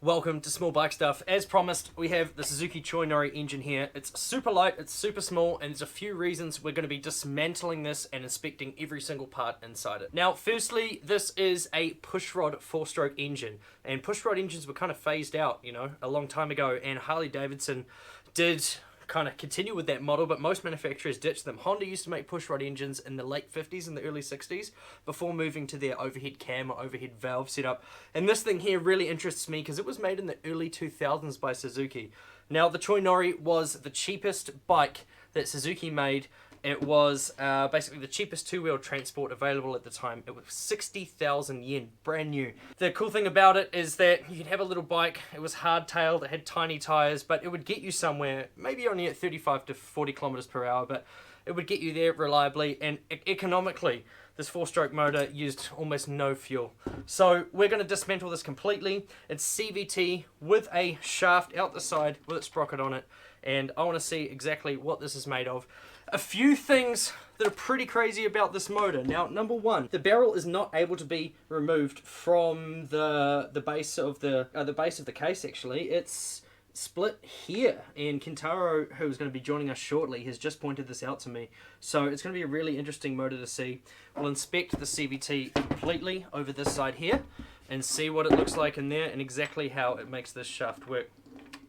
Welcome to Small Bike Stuff. As promised, we have the Suzuki Choinori engine here. It's super light, it's super small, and there's a few reasons we're going to be dismantling this and inspecting every single part inside it. Now, firstly, this is a pushrod 4-stroke engine, and pushrod engines were kind of phased out, you know, a long time ago, and Harley-Davidson did kind of continue with that model, but most manufacturers ditched them. Honda used to make pushrod engines in the late 50s and the early 60s before moving to their overhead cam or overhead valve setup. And this thing here really interests me because it was made in the early 2000s by Suzuki. Now, the Choinori was the cheapest bike that Suzuki made. It was basically the cheapest two-wheel transport available at the time. It was 60,000 yen, brand new. The cool thing about it is that you could have a little bike. It was hard-tailed, it had tiny tires, but it would get you somewhere, maybe only at 35 to 40 kilometers per hour, but it would get you there reliably and economically. This 4-stroke motor used almost no fuel. So we're going to dismantle this completely. It's CVT with a shaft out the side with its sprocket on it, and I want to see exactly what this is made of. A few things that are pretty crazy about this motor. Now, number one, the barrel is not able to be removed from the base of the case. Actually, it's split here, and Kentaro, who's going to be joining us shortly, has just pointed this out to me. So it's going to be a really interesting motor to see. We'll inspect the CVT completely over this side here and see what it looks like in there and exactly how it makes this shaft work.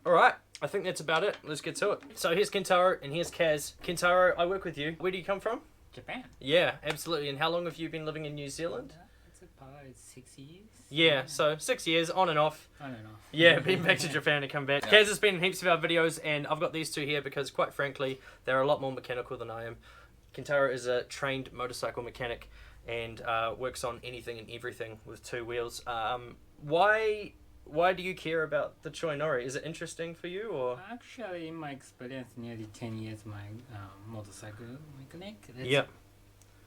All right. I think that's about it. Let's get to it. So here's Kentaro and here's Kaz. Kentaro, I work with you. Where do you come from? Japan. Yeah, absolutely. And how long have you been living in New Zealand? It's about 6 years. Yeah, so 6 years, on and off. On and off. Yeah, been back to Japan and come back. Yeah. Kaz has been in heaps of our videos, and I've got these two here because, quite frankly, they're a lot more mechanical than I am. Kentaro is a trained motorcycle mechanic and works on anything and everything with two wheels. Why do you care about the Choinori? Is it interesting for you, or? Actually, in my experience, nearly 10 years, my motorcycle mechanic. Yep.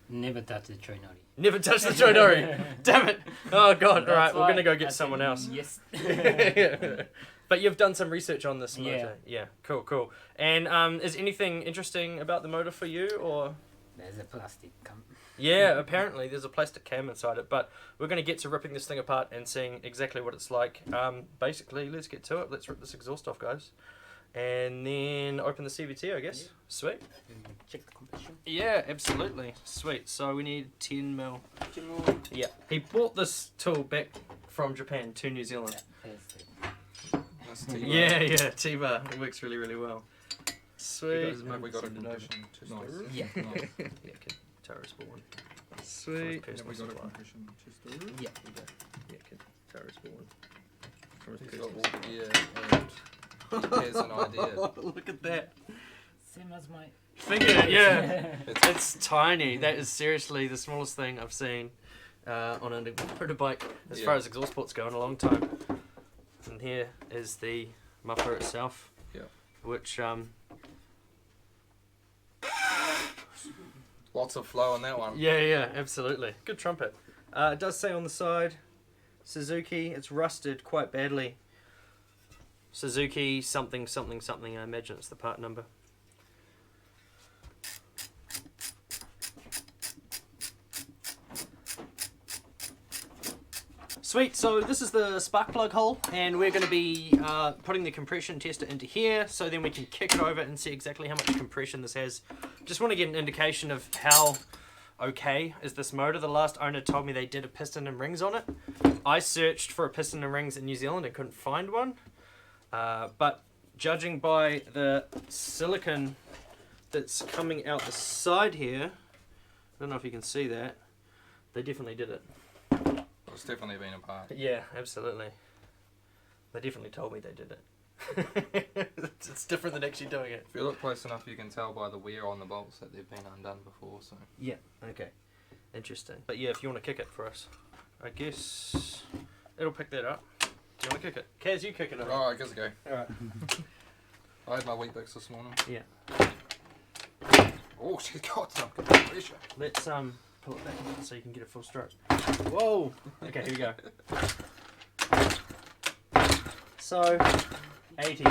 Never touched the Choinori. Never touched the Choinori. Damn it! Oh god! All right, we're gonna go get someone else. Yes. But you've done some research on this motor. Yeah. Yeah. Cool. And is anything interesting about the motor for you, or? There's a plastic cam. Yeah, apparently there's a plastic cam inside it, but we're going to get to ripping this thing apart and seeing exactly what it's like. Basically, let's get to it. Let's rip this exhaust off, guys. And then open the CVT, I guess. Yeah. Sweet. Check the compression. Yeah, absolutely. Sweet. So we need 10 mil. Yeah. He brought this tool back from Japan to New Zealand. Yeah, T-bar. It works really, really well. Sweet. Have we got a compression? Nice. Yeah. Nice. Yeah, okay. Tara's born. Sweet. Have we got a compression tester? Yeah, we do. Yeah, okay. Tara's born. He's got all the gear and he has an idea. Look at that. Same as my Finger, yeah. It's tiny. That is seriously the smallest thing I've seen on a motorbike as far as exhaust ports go in a long time. And here is the muffler itself. Yeah. Which lots of flow on that one. Yeah, absolutely. Good trumpet. It does say on the side, Suzuki. It's rusted quite badly. Suzuki something. I imagine it's the part number. Sweet, so this is the spark plug hole, and we're going to be putting the compression tester into here, so then we can kick it over and see exactly how much compression this has. Just want to get an indication of how okay is this motor. The last owner told me they did a piston and rings on it. I searched for a piston and rings in New Zealand and couldn't find one, but judging by the silicon that's coming out the side here, I don't know if you can see that, they definitely did it. It's definitely been a part. Yeah, absolutely. They definitely told me they did it. It's different than actually doing it. If you look close enough, you can tell by the wear on the bolts that they've been undone before. So. Yeah. Okay. Interesting. But yeah, if you want to kick it for us, I guess it'll pick that up. Do you want to kick it? Kaz, you kick it. Oh, I guess I go. All right. I had my Weet-Bix this morning. Yeah. Oh, she's got some good pressure. Let's pull it back so you can get a full stroke. Whoa! Okay, here we go. So, 80.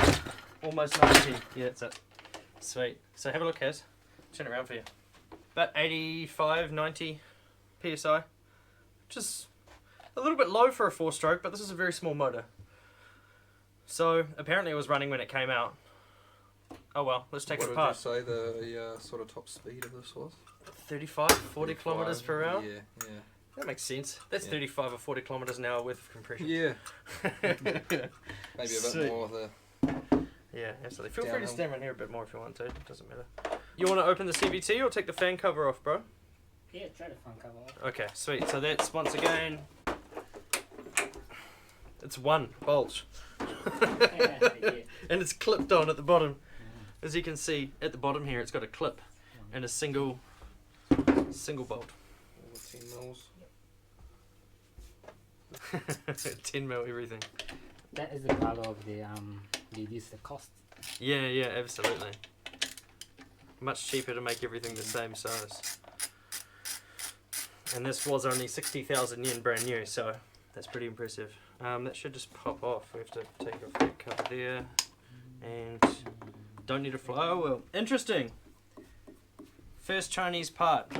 Almost 90. Yeah, that's it. Sweet. So have a look, Kaz. Turn it around for you. About 85, 90 PSI. Which is a little bit low for a 4-stroke, but this is a very small motor. So apparently it was running when it came out. Oh well, let's take it apart. What did you say the sort of top speed of this was? 35, 40 kilometers per hour. Yeah, yeah. That makes sense. That's 35 or 40 kilometers an hour worth of compression. Yeah. Maybe a bit more the... Yeah, absolutely. Feel free Downhill. to stand around here a bit more if you want to. It doesn't matter. You want to open the CVT or take the fan cover off, bro? Yeah, try to fan cover off. Okay, sweet. So that's once again... It's one bolt. Yeah. And it's clipped on at the bottom. As you can see, at the bottom here, it's got a clip and a single bolt. 10 mils. 10 mil everything. That is the part of the reduce the cost. Yeah, yeah, absolutely. Much cheaper to make everything the same size. And this was only 60,000 yen brand new, so that's pretty impressive. That should just pop off. We have to take off that cover there. And don't need a flow wheel. Interesting. First Chinese part.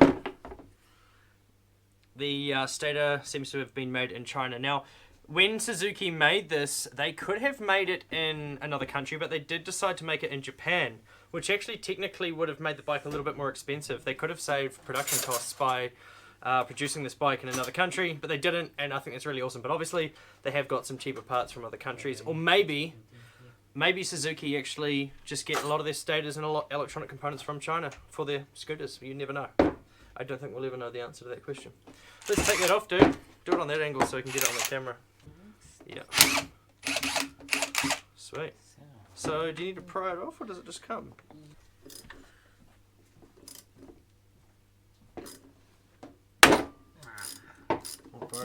The stator seems to have been made in China. Now, when Suzuki made this, they could have made it in another country, but they did decide to make it in Japan, which actually technically would have made the bike a little bit more expensive. They could have saved production costs by producing this bike in another country, but they didn't, and I think that's really awesome. But obviously, they have got some cheaper parts from other countries, or maybe Suzuki actually just get a lot of their stators and a lot electronic components from China for their scooters. You never know. I don't think we'll ever know the answer to that question. Let's take that off, dude. Do it on that angle so we can get it on the camera. Yeah. Sweet. So, do you need to pry it off, or does it just come?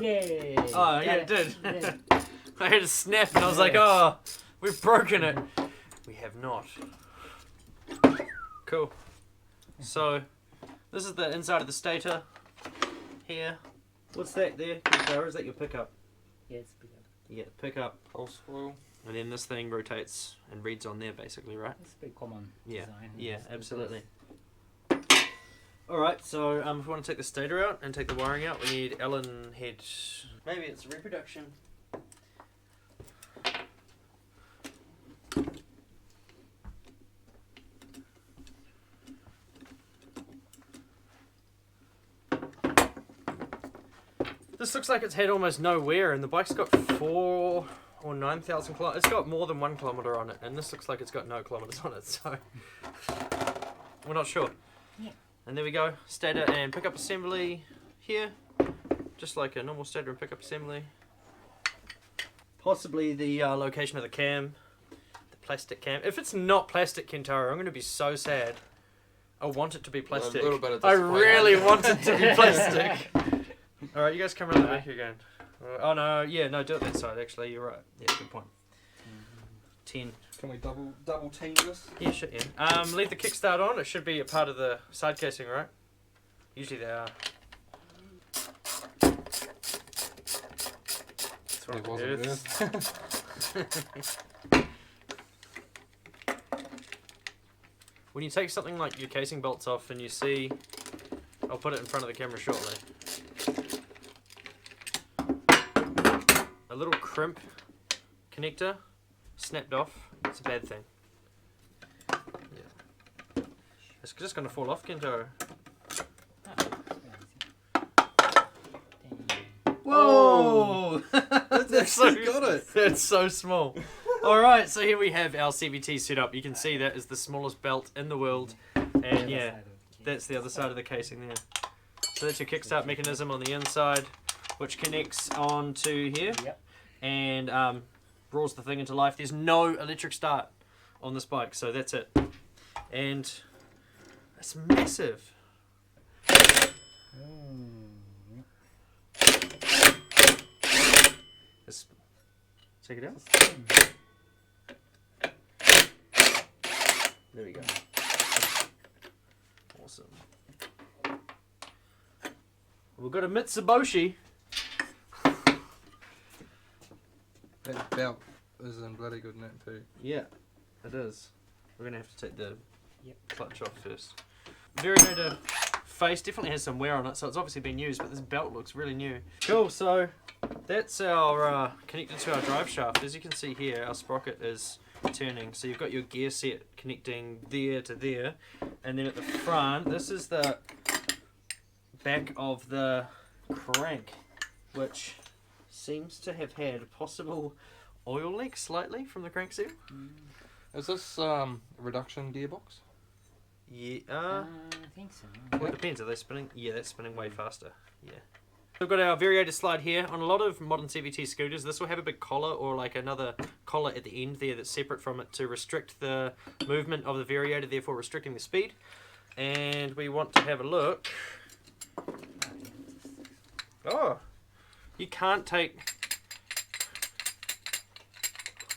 Yay! Oh, yeah, it did. Yeah. I had a snap and I was like, oh, we've broken it. We have not. Cool. So, this is the inside of the stator here. What's that there? Or is that your pickup? Yeah, it's bigger. Yeah, pickup. Pulse wheel. And then this thing rotates and reads on there basically, right? It's a bit common Yeah, design. yeah, It's- absolutely. Alright, so if we want to take the stator out and take the wiring out, we need Allen head. Maybe it's reproduction. This looks like it's had almost no wear, and the bike's got 4 or 9,000 kilometers. It's got more than 1 kilometer on it, and this looks like it's got no kilometers on it, so we're not sure. Yeah. And there we go, stator and pickup assembly here, just like a normal stator and pickup assembly. Possibly the location of the cam, the plastic cam. If it's not plastic, Kentaro, I'm going to be so sad. I want it to be plastic. A little bit of I disappointment. really want it to be plastic. Alright, you guys come around the back again. Oh no, yeah, no, do it that side actually, you're right. Yeah, good point. 10. Can we double team this? Yeah, sure, yeah. Leave the kickstart on, it should be a part of the side casing, right? Usually they are. That's It right, wasn't Earth. When you take something like your casing bolts off and you see, I'll put it in front of the camera shortly. A little crimp connector snapped off. It's a bad thing. Yeah. It's just going to fall off, Kento. Whoa! That's so, got it. That's so small. Alright, so here we have our CVT set up. You can see that is the smallest belt in the world. And yeah, that's the other side of the casing there. So that's your kickstart mechanism on the inside, which connects onto here. Yep. And roars the thing into life. There's no electric start on this bike, so that's it. And it's massive. Let's take it out. There we go. Awesome. We've got a Mitsubishi. That belt is in bloody good nick too. Yeah, it is. We're going to have to take the Yep. clutch off first. Variegator face definitely has some wear on it, so it's obviously been used, but this belt looks really new. Cool, so That's our connected to our drive shaft. As you can see here, our sprocket is turning. So you've got your gear set connecting there to there, and then at the front, this is the back of the crank, which seems to have had a possible oil leak slightly from the crank seal. Is this reduction gearbox? Yeah. I think so. Well, it depends. Are they spinning? Yeah, that's spinning way faster. Yeah. We've got our variator slide here. On a lot of modern CVT scooters, this will have a big collar or like another collar at the end there that's separate from it to restrict the movement of the variator, therefore restricting the speed. And we want to have a look. Oh, you can't take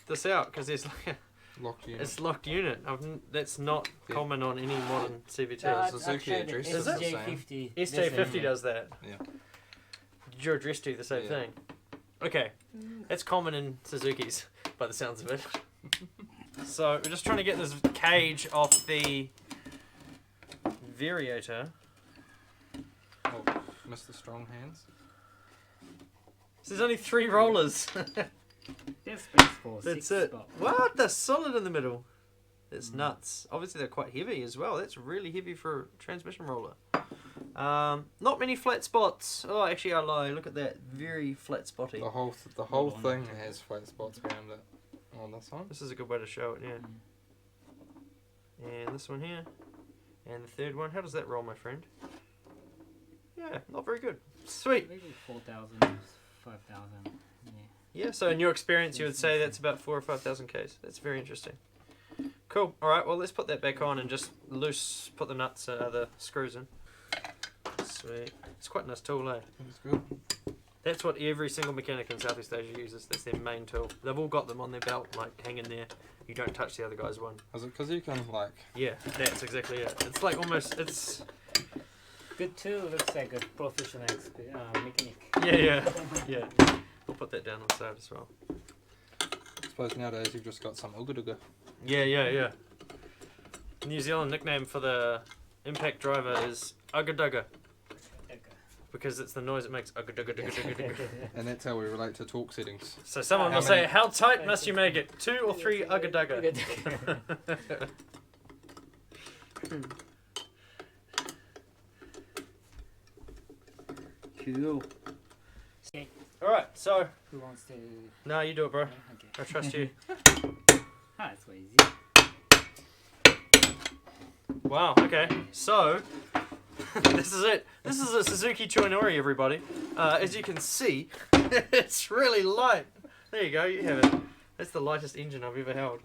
this out because there's like a Locked unit. it's locked unit. That's not common on any modern CVT. No, Suzuki address is the SJ50. SJ50 does that. Yeah. Did your address do the same thing? Okay, that's common in Suzuki's by the sounds of it. So we're just trying to get this cage off the variator. Oh, Mr. Strong Hands. So there's only 3 rollers. There's space for That's 6 it. spots. What? They're solid in the middle. It's nuts. Obviously they're quite heavy as well. That's really heavy for a transmission roller. Not many flat spots. Oh, actually I lie. Look at that. Very flat spotty. The whole thing has flat spots around it. On this one. This is a good way to show it, yeah. And this one here. And the third one. How does that roll, my friend? Yeah, not very good. Sweet. Maybe 4,000, 5,000. Yeah. Yeah, so in your experience, you would say that's about 4,000 or 5,000 Ks. That's very interesting. Cool. All right, well, let's put that back on and just put the nuts, the screws in. Sweet. It's quite a nice tool, eh? It's good. That's what every single mechanic in Southeast Asia uses. That's their main tool. They've all got them on their belt, like hanging there. You don't touch the other guy's one. Is it because you can, like... Yeah, that's exactly it. It's like almost, it's... Good too. Looks like a professional mechanic. Yeah. We'll put that down on the side as well. I suppose nowadays you've just got some ugaduga. Yeah. New Zealand nickname for the impact driver is Ugadugga. Because it's the noise it makes. Ugadugga. And that's how we relate to torque settings. So someone will say, how tight must you make it? 2 or 3 Ugadugga. Cool. Okay. Alright, so... Who wants to... No, you do it, bro. Okay. I trust you. That's so easy. Wow, okay. So, this is it. This is a Suzuki Choinori, everybody. As you can see, it's really light. There you go, you have it. That's the lightest engine I've ever held.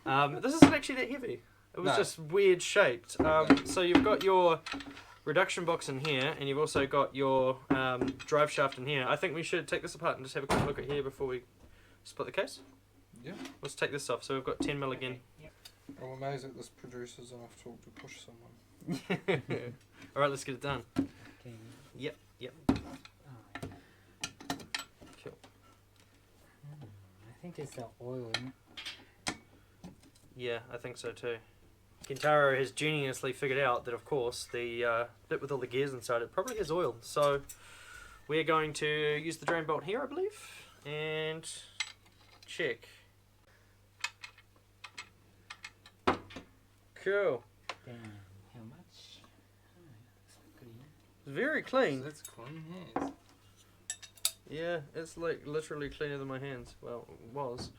Wow. This isn't actually that heavy. It was No. just weird shaped. So you've got your reduction box in here, and you've also got your drive shaft in here. I think we should take this apart and just have a quick look at here before we split the case. Yeah. Let's take this off. So we've got 10mm again. Yep. I'm amazed that this producer's enough torque to push someone. Alright, let's get it done. Okay. Yep. Oh, Cool. I think it's the oil in it. Yeah, I think so too. Kentaro has geniusly figured out that, of course, the bit with all the gears inside it probably has oil. So we're going to use the drain bolt here, I believe, and check. Cool. Then how much? It's clean. Very clean. That's clean hands. Yeah, it's like literally cleaner than my hands. Well, it was.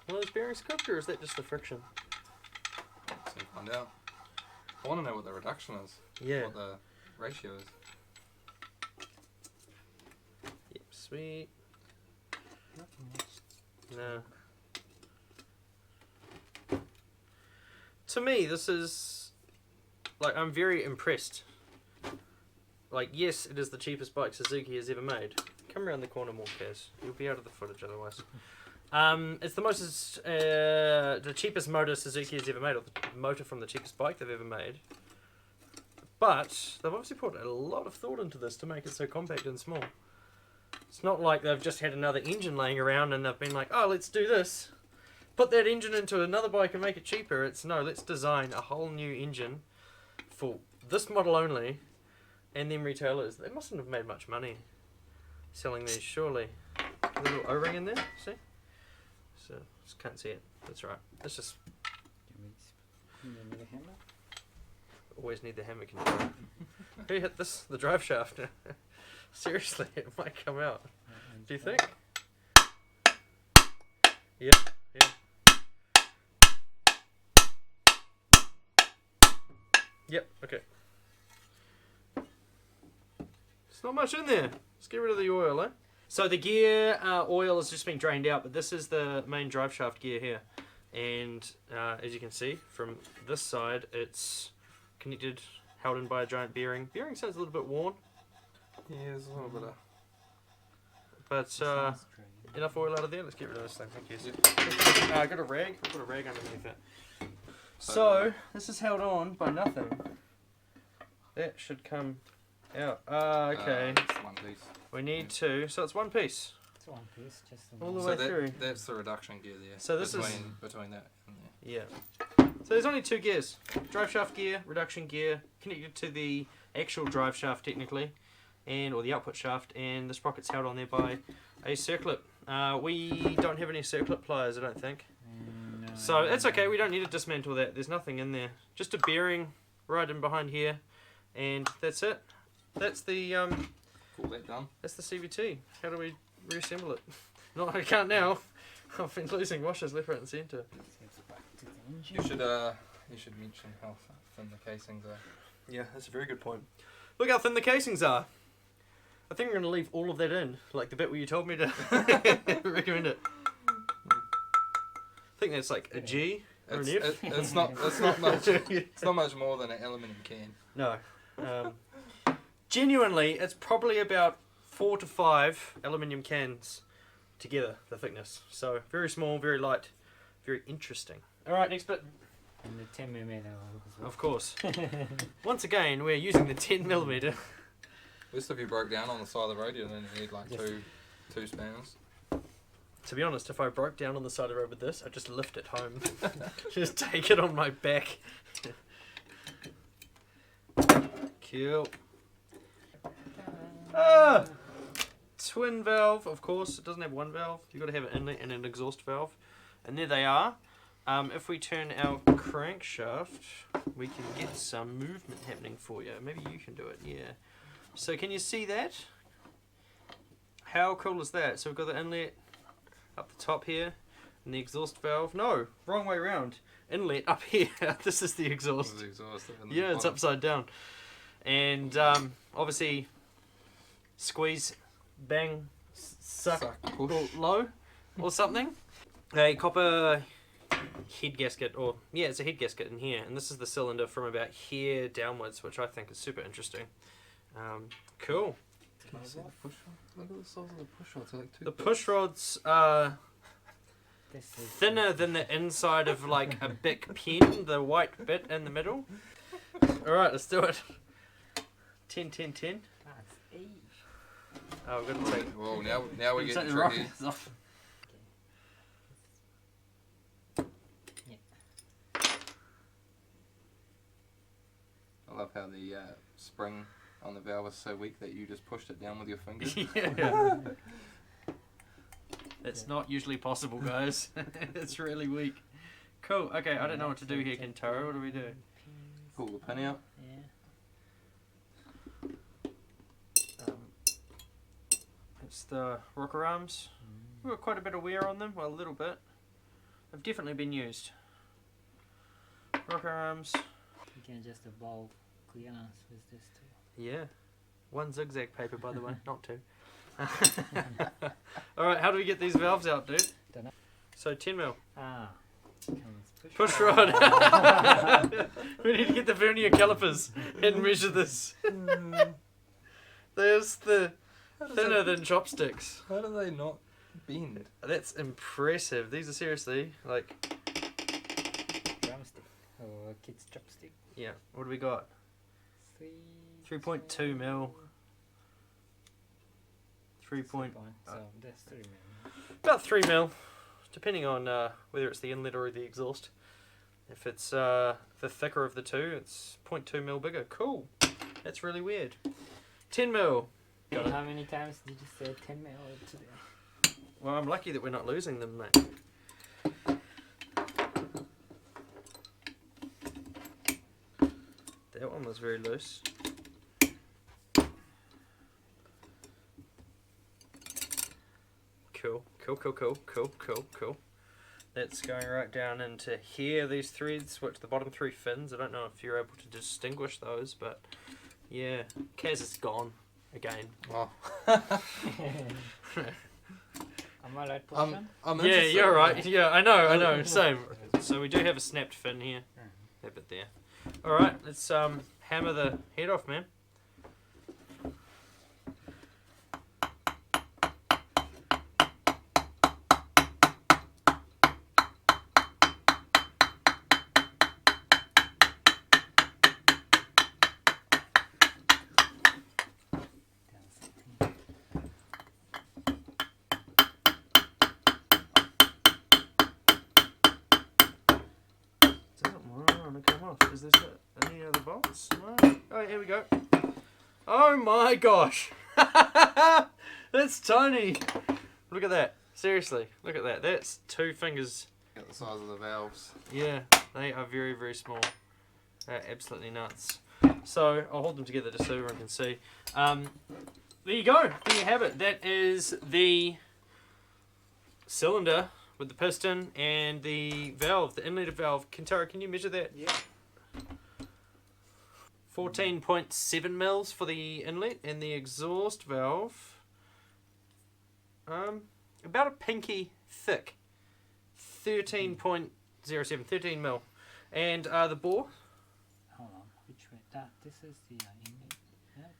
Well, those bearings cooked, or is that just the friction? So find out. I want to know what the reduction is. Yeah. What the ratio is. Yep, sweet. Not much. No. To me, this is... Like, I'm very impressed. Like, yes, it is the cheapest bike Suzuki has ever made. Come around the corner more, Kaz. You'll be out of the footage otherwise. It's the cheapest motor Suzuki has ever made, or the motor from the cheapest bike they've ever made. But they've obviously put a lot of thought into this to make it so compact and small. It's not like they've just had another engine laying around and they've been like, oh, let's do this. Put that engine into another bike and make it cheaper. It's no, let's design a whole new engine for this model only, and then retailers, they mustn't have made much money selling these, surely. A little O-ring in there, see? So, just can't see it. That's right. It's just always need the hammer control. Who hit this? The drive shaft. Seriously, it might come out. Do you think? Yep. Yeah. Yep. Okay. There's not much in there. Let's get rid of the oil, eh? So the gear oil has just been drained out, but this is the main drive shaft gear here. And as you can see from this side, it's connected, held in by a giant bearing. Bearing sounds a little bit worn. Yeah, there's a little bit of... But enough oil out of there. Let's get rid of this thing. Thank you. I got a rag. I've got a rag underneath it. So this is held on by nothing. That should come out. Okay. It's one piece. We need two. So it's one piece. It's one piece, just All the So way through. that's the reduction gear there. So this is- between that and there. Yeah. So there's only two gears. Drive shaft gear, reduction gear, connected to the actual drive shaft technically, or the output shaft, and the sprocket's held on there by a circlip. We don't have any circlip pliers, I don't think. No, So it's okay, we don't need to dismantle that. There's nothing in there. Just a bearing right in behind here, and that's it. That's the Call that done. that's the CVT. How do we reassemble it? No, I can't now. I've been losing washers left, right, and centre. It's back to the engine. You should mention how thin the casings are. Yeah, that's a very good point. Look how thin the casings are. I think I'm going to leave all of that in, like the bit where you told me to recommend it. I think that's like a G or an F. It's not much. It's not much more than an aluminium can. No. Genuinely, it's probably about 4 to 5 aluminium cans together, the thickness. So very small, very light, very interesting. All right, next bit. And the 10mm as well. Of course. Once again, we're using the 10mm. At least if you broke down on the side of the road, you only need like two spanners. To be honest, if I broke down on the side of the road with this, I'd just lift it home. Just take it on my back. Cool. Ah! Twin valve, of course. It doesn't have one valve. You've got to have an inlet and an exhaust valve. And there they are. If we turn our crankshaft, we can get some movement happening for you. Maybe you can do it, yeah. So can you see that? How cool is that? So we've got the inlet up the top here, and the exhaust valve. No, wrong way around. Inlet up here. This is the exhaust. The exhaust up in the Yeah, it's bottom. upside down. And obviously, squeeze, bang, suck, push. or low, or something. A copper head gasket, or yeah, it's a head gasket in here, and this is the cylinder from about here downwards, which I think is super interesting. Cool. Can you see the push rod? Look at the size of the push rods. They're like The push rods are thinner than the inside of like a big pen, the white bit in the middle. Alright, let's do it. 10, 10, 10. That's 8. Oh, we've got to take... Well, now we're take getting the tricky. rockets off. I love how the spring on the valve is so weak that you just pushed it down with your finger. Yeah. It's not usually possible, guys. It's really weak. Cool. Okay, I don't know what to do here, Kentaro. What do we do? Pull the pin out. Yeah. It's the rocker arms. We've got quite a bit of wear on them. Well, a little bit. They've definitely been used. Rocker arms. You can adjust the valve clearance with this too. Yeah. 1 zigzag paper, by the way, not 2. Alright, how do we get these valves out, dude? Dunno. So 10 mil. Push rod. We need to get the vernier calipers and measure this. There's the thinner than chopsticks. How do they not bend? That's impressive. These are seriously like... drumstick or kid's chopstick. Yeah, what do we got? 3.2 mil. 3 point... So that's 3 mil. About 3 mil. Depending on whether it's the inlet or the exhaust. If it's the thicker of the two, it's 0.2 mil bigger. Cool. That's really weird. 10 mil. Got it. How many times did you say 10 mil today? Well, I'm lucky that we're not losing them, mate. That one was very loose. Cool. Cool. That's going right down into here, these threads, which the bottom 3 fins. I don't know if you're able to distinguish those, but yeah. Kaz is gone again. Oh. Am I right position? I'm Yeah, interested. you're right. Yeah, I know. Same. So we do have a snapped fin here. That bit there. Alright, let's hammer the head off, man. Come off. Is this any other bolts? No. Oh, here we go. Oh my gosh. That's tiny. Look at that. Seriously, look at that. That's 2 fingers. At the size of the valves. Yeah, they are very, very small. They're absolutely nuts. So I'll hold them together just so everyone can see. There you go. There you have it. That is the cylinder with the piston and the valve, the inlet valve. Kintaro, can you measure that? Yeah. 14.7 mils for the inlet, and the exhaust valve, about a pinky thick, 13.07, 13 mil. And the bore? Hold on, which way? This is the inlet.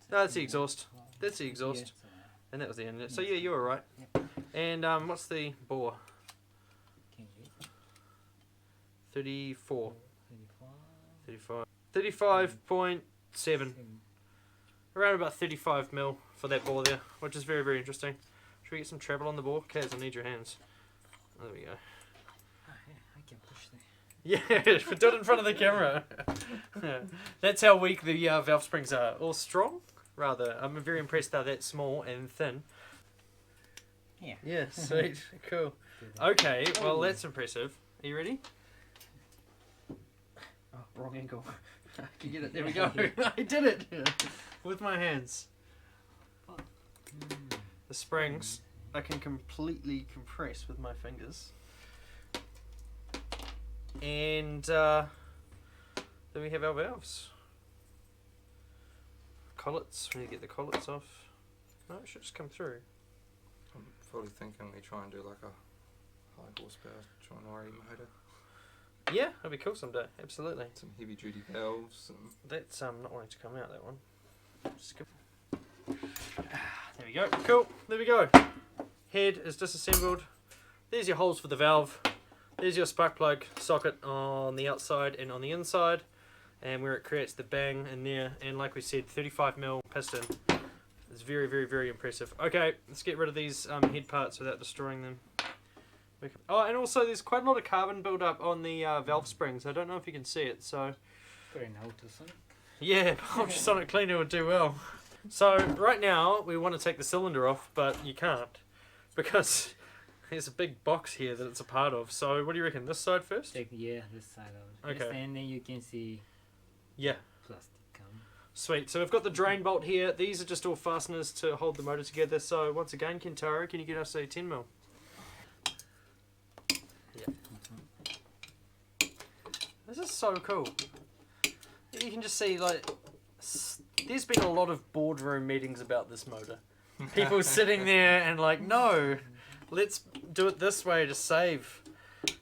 That's the exhaust. That's the exhaust. And that was the inlet. So yeah, you were right. Yep. And what's the bore? 34. 35. 35.7. Around about 35 mil for that bore there, which is very, very interesting. Should we get some treble on the bore? Kaz, I need your hands. Oh, there we go. Oh, yeah, I can push there. Yeah, do it in front of the camera. Yeah. That's how weak the valve springs are. Or strong, rather. I'm very impressed they're that small and thin. Yeah. Yeah, sweet. Cool. Okay, well, that's impressive. Are you ready? Oh, wrong angle. You get it. There we go. I did it with my hands. The springs I can completely compress with my fingers. And then we have our valves. Collets. We need to get the collets off. No, it should just come through. I'm fully thinking we try and do like a high horsepower Choinori motor. Yeah, that'd be cool someday. Absolutely. Some heavy duty valves. And That's not wanting to come out, that one. Just go. There we go. Cool. There we go. Head is disassembled. There's your holes for the valve. There's your spark plug socket on the outside and on the inside. And where it creates the bang in there. And like we said, 35mm piston. It's very, very, very impressive. Okay, let's get rid of these head parts without destroying them. Oh, and also there's quite a lot of carbon build up on the valve springs. I don't know if you can see it, so... Put an ultrasonic. Yeah, ultrasonic cleaner would do well. So, right now, we want to take the cylinder off, but you can't. Because there's a big box here that it's a part of. So, what do you reckon? This side first? Yeah, this side of it. Okay. And then you can see Yeah. plastic come. Sweet. So, we've got the drain bolt here. These are just all fasteners to hold the motor together. So, once again, Kintaro, can you get us a 10mm? This is so cool. You can just see, like, there's been a lot of boardroom meetings about this motor. People sitting there and like, no, let's do it this way to save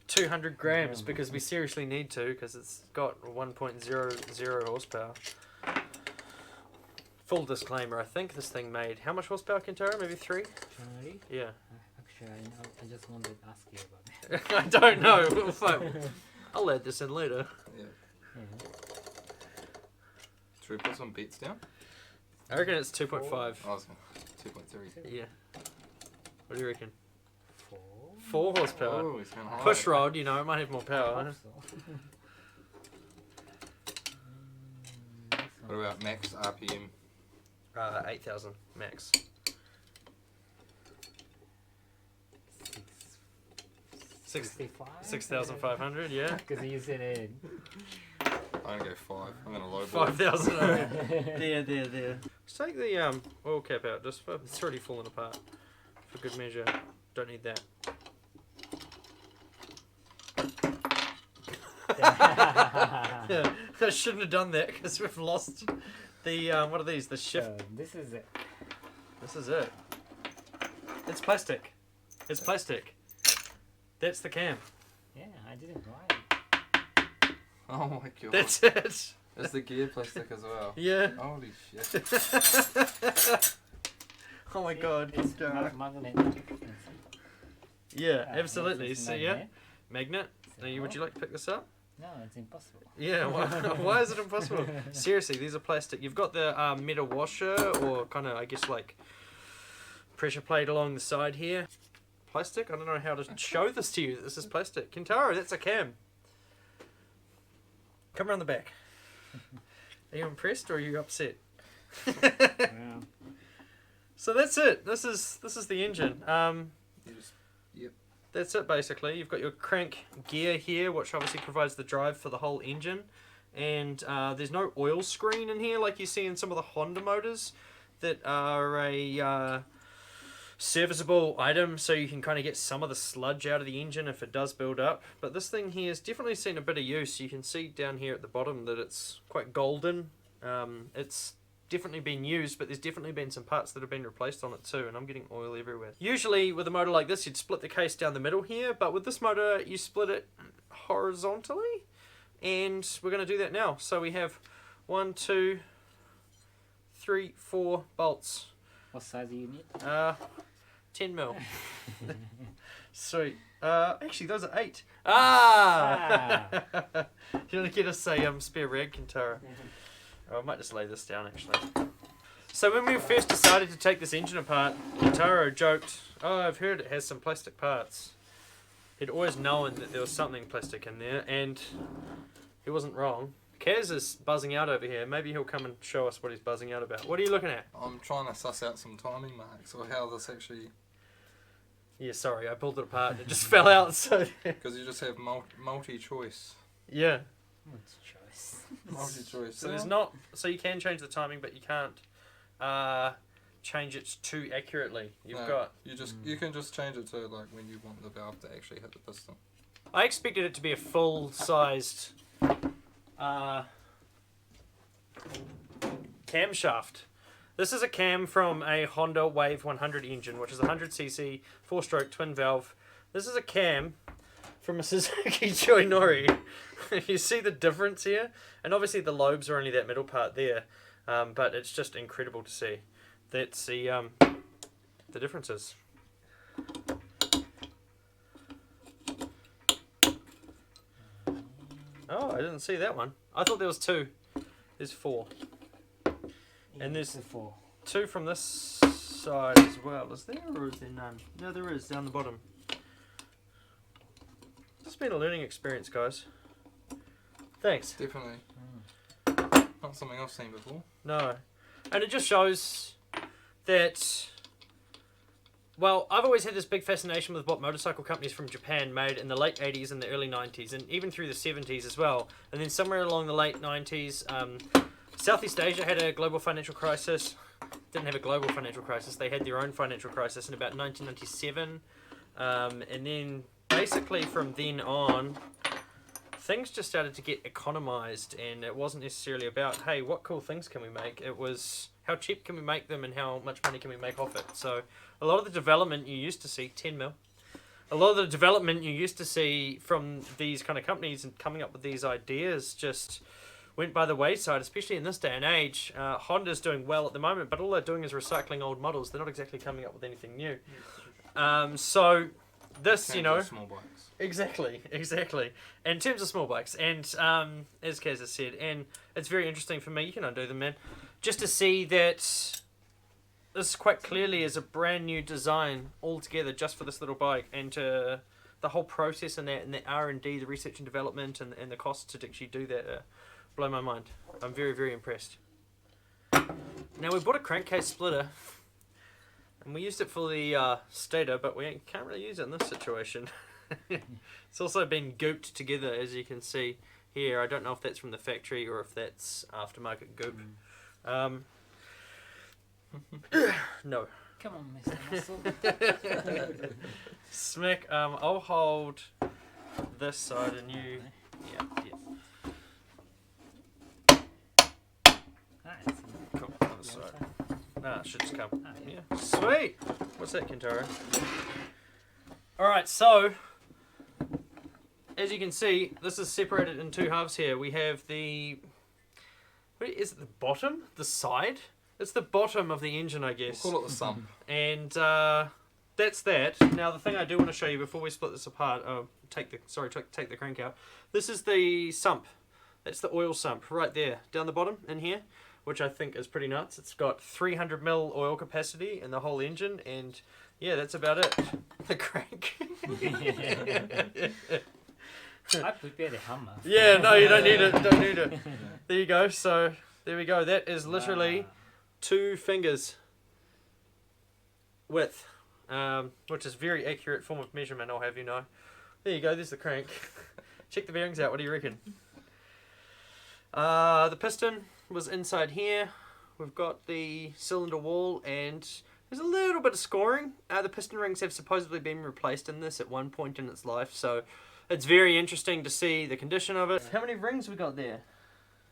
200 grams because we seriously need to because it's got 1.00 horsepower. Full disclaimer, I think this thing made, how much horsepower, Kintaro? Maybe 3? Really? Yeah. Actually, I know. I just wanted to ask you about that. I don't know. I'll add this in later. yeah. Yeah. Should we put some bets down? I reckon it's 2.5. I was 2.3. Yeah. What do you reckon? 4. 4 horsepower. Oh, he's going high. Push rod, you know, it might have more I power. hope so. What about max RPM? 8,000 max. Six- 65? 6,500, yeah. Because you said it. I'm gonna go 5. I'm gonna lowball. 5,000. Okay. There. Let's take the oil cap out. Just for, it's already falling apart. For good measure. Don't need that. Yeah, I shouldn't have done that because we've lost the what are these? The shift. So this is it. This is it. It's plastic. It's plastic. That's the cam. Yeah, I didn't write. Oh my god. That's it. Is the gear plastic as well? Yeah. Holy shit. Oh my See, god. It's magnet. Yeah, absolutely. It's So yeah, magnet. magnet. So, Now, would you like to pick this up? No, it's impossible. Yeah. Why is it impossible? Seriously, these are plastic. You've got the metal washer, or kind of, I guess, like pressure plate along the side here. Plastic. I don't know how to show this to you. This is plastic. Kintaro, that's a cam. Come around the back. Are you impressed or are you upset? Yeah. So that's it. This is the engine. You just, yep. That's it basically. You've got your crank gear here, which obviously provides the drive for the whole engine. And there's no oil screen in here like you see in some of the Honda motors that are a serviceable item, so you can kind of get some of the sludge out of the engine if it does build up. But this thing here has definitely seen a bit of use. You can see down here at the bottom that it's quite golden. It's definitely been used, but there's definitely been some parts that have been replaced on it too, and I'm getting oil everywhere. Usually with a motor like this, you'd split the case down the middle here, but with this motor, you split it horizontally, and we're going to do that now. So we have 1, 2, 3, 4 bolts. What size do you need? 10 mil. Sweet. Actually, those are 8. Ah! You want to get us a spare rag, Kintaro? Oh, I might just lay this down, actually. So when we first decided to take this engine apart, Kintaro joked, "Oh, I've heard it has some plastic parts." He'd always known that there was something plastic in there, and he wasn't wrong. Kaz is buzzing out over here. Maybe he'll come and show us what he's buzzing out about. What are you looking at? I'm trying to suss out some timing marks or how this actually... Yeah, sorry, I pulled it apart and it just fell out, so... Because you just have multi-choice. Yeah. What's choice? Multi-choice. So there's not... So you can change the timing, but you can't change it too accurately. You've got... You can just change it to like when you want the valve to actually hit the piston. I expected it to be a full-sized camshaft. This is a cam from a Honda Wave 100 engine, which is a 100cc 4-stroke twin valve. This is a cam from a Suzuki Choinori. You see the difference here? And obviously the lobes are only that middle part there, but it's just incredible to see. That's the differences. Oh, I didn't see that one. I thought there was 2. There's 4. And there's 4. 2 from this side as well. Is there or is there none? No, there is, down the bottom. It's been a learning experience, guys. Thanks. Definitely. Not something I've seen before. No. And it just shows that... Well, I've always had this big fascination with what motorcycle companies from Japan made in the late 80s and the early 90s, and even through the 70s as well. And then somewhere along the late 90s, Southeast Asia had a global financial crisis. Didn't have a global financial crisis. They had their own financial crisis in about 1997. And then basically from then on, things just started to get economized, and it wasn't necessarily about, hey, what cool things can we make? It was, how cheap can we make them and how much money can we make off it? So a lot of the development you used to see, 10 mil, a lot of the development you used to see from these kind of companies and coming up with these ideas just went by the wayside, especially in this day and age. Honda's doing well at the moment, but all they're doing is recycling old models. They're not exactly coming up with anything new. So this, you know... Small bikes. Exactly. In terms of small bikes, and as Kaz has said, and it's very interesting for me, you can undo them, man, just to see that this quite clearly is a brand new design altogether just for this little bike, and the whole process and the R&D, the research and development, and the costs to actually do that blow my mind. I'm very, very impressed. Now we bought a crankcase splitter, and we used it for the stator, but we can't really use it in this situation. It's also been gooped together, as you can see here. I don't know if that's from the factory or if that's aftermarket goop. No. Come on, Mr. Muscle. Smack. I'll hold this side and you. Yeah. Nice. Cool. Other side. It should just come. Yeah. Sweet. What's that, Kentaro? Alright, so as you can see, this is separated in two halves here. We have the... What is it, the bottom? The side? It's the bottom of the engine, I guess. We'll call it the sump. And that's that. Now, the thing I do want to show you before we split this apart... take the crank out. This is the sump. That's the oil sump right there, down the bottom in here, which I think is pretty nuts. It's got 300 ml oil capacity in the whole engine, and yeah, that's about it. The crank. I prepared a hammer. Yeah, no, you don't need it. Don't need it. There you go. So there we go. That is literally 2 fingers width, which is very accurate form of measurement. I'll have you know. There you go. There's the crank. Check the bearings out. What do you reckon? The piston was inside here. We've got the cylinder wall, and there's a little bit of scoring. The piston rings have supposedly been replaced in this at one point in its life, so it's very interesting to see the condition of it. How many rings we got there?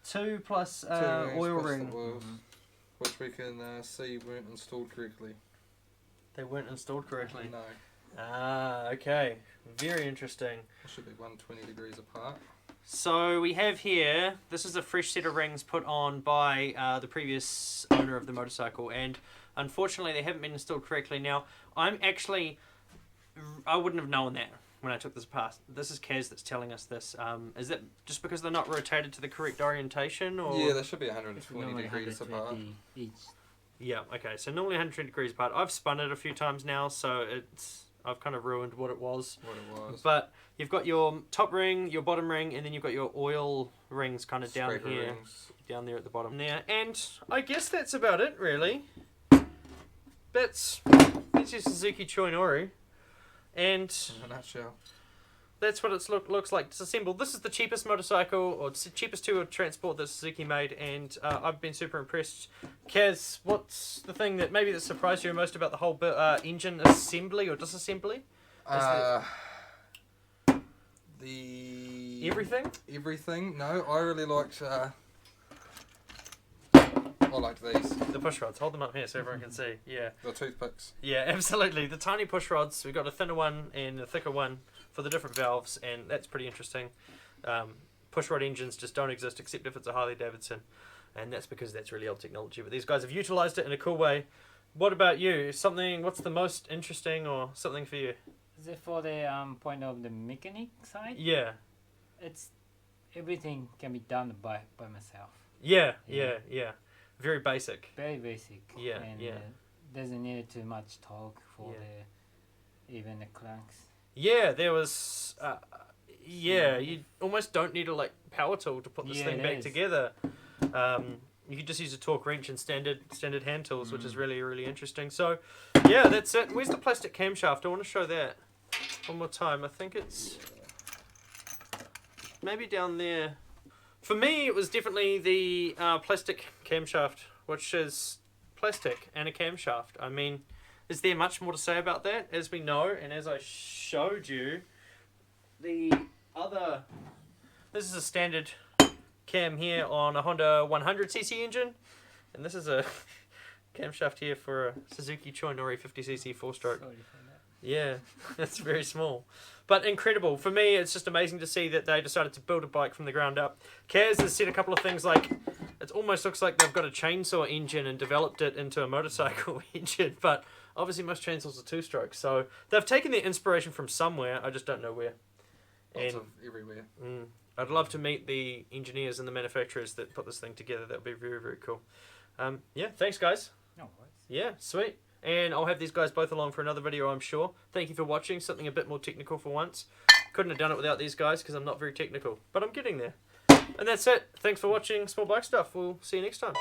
2 plus 2 rings oil plus ring. the oils, which we can see weren't installed correctly. They weren't installed correctly. No. Okay. Very interesting. It should be 120 degrees apart. So we have here, this is a fresh set of rings put on by the previous owner of the motorcycle, and unfortunately they haven't been installed correctly. Now, I wouldn't have known that when I took this apart. This is Kaz that's telling us this. Is that just because they're not rotated to the correct orientation? Or? Yeah, they should be 120 degrees apart. Each. Yeah, okay, so normally 120 degrees apart. I've spun it a few times now, so I've kind of ruined what it was. But you've got your top ring, your bottom ring, and then you've got your oil rings kind of down Scraper here. rings. Down Down there at the bottom there. And I guess that's about it, really. That's your Suzuki Choinori. And In a nutshell. that's what it looks like disassembled. This is the cheapest motorcycle, or cheapest tool of transport that Suzuki made, and I've been super impressed. Kaz, what's the thing that maybe that surprised you most about the whole engine assembly or disassembly? Everything? Everything. No, I really liked. I liked these. The push rods. Hold them up here so everyone can see. Yeah. The toothpicks. Yeah, absolutely. The tiny push rods. We've got a thinner one and a thicker one for the different valves, and that's pretty interesting. Push rod engines just don't exist except if it's a Harley Davidson, and that's because that's really old technology. But these guys have utilized it in a cool way. What about you? What's the most interesting or something for you? Is it for the point of the mechanic side? Yeah. It's everything can be done by myself. Yeah. Yeah. Very basic. Very basic. Yeah, And yeah. Doesn't need too much torque for even the cranks. Yeah, there was... you almost don't need a power tool to put this thing back together. You could just use a torque wrench and standard hand tools, which is really, really interesting. So, yeah, that's it. Where's the plastic camshaft? I want to show that one more time. I think it's maybe down there. For me, it was definitely the plastic camshaft, which is plastic and a camshaft. I mean, is there much more to say about that? As we know, and as I showed you, this is a standard cam here on a Honda 100cc engine, and this is a camshaft here for a Suzuki Choinori 50cc 4-stroke. Sorry for that. Yeah, that's very small. But incredible. For me, it's just amazing to see that they decided to build a bike from the ground up. Kaz has said a couple of things like, it almost looks like they've got a chainsaw engine and developed it into a motorcycle engine, but obviously most chainsaws are 2-strokes, so they've taken their inspiration from somewhere, I just don't know where. Lots of everywhere. I'd love to meet the engineers and the manufacturers that put this thing together. That would be very, very cool. Yeah, thanks guys. No worries. Yeah, sweet. And I'll have these guys both along for another video, I'm sure. Thank you for watching. Something a bit more technical for once. Couldn't have done it without these guys because I'm not very technical. But I'm getting there. And that's it. Thanks for watching Small Bike Stuff. We'll see you next time.